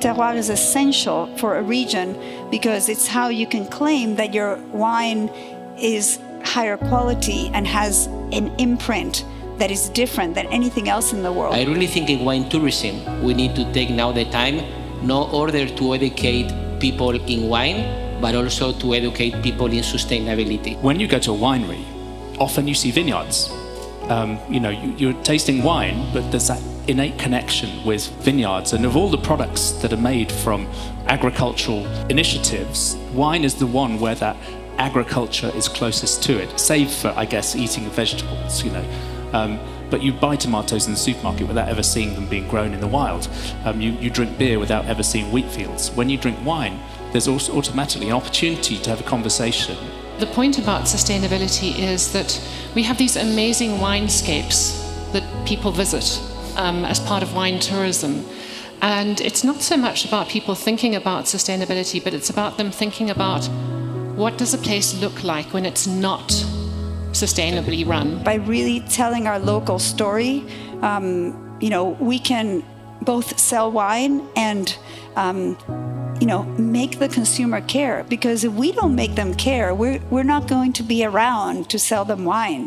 Terroir is essential for a region because it's how you can claim that your wine is higher quality and has an imprint that is different than anything else in the world. I really think in wine tourism, we need to take now the time, not order to educate people in wine, but also to educate people in sustainability. When you go to a winery, often you see vineyards. You're tasting wine, but there's that innate connection with vineyards. And of all the products that are made from agricultural initiatives, wine is the one where that agriculture is closest to it, save for, I guess, eating vegetables, But you buy tomatoes in the supermarket without ever seeing them being grown in the wild. You drink beer without ever seeing wheat fields. When you drink wine, there's also automatically an opportunity to have a conversation. The point about sustainability is that we have these amazing winescapes that people visit as part of wine tourism. And it's not so much about people thinking about sustainability, but it's about them thinking about what does a place look like when it's not sustainably run. By really telling our local story, we can both sell wine and make the consumer care, because if we don't make them care, we're not going to be around to sell them wine.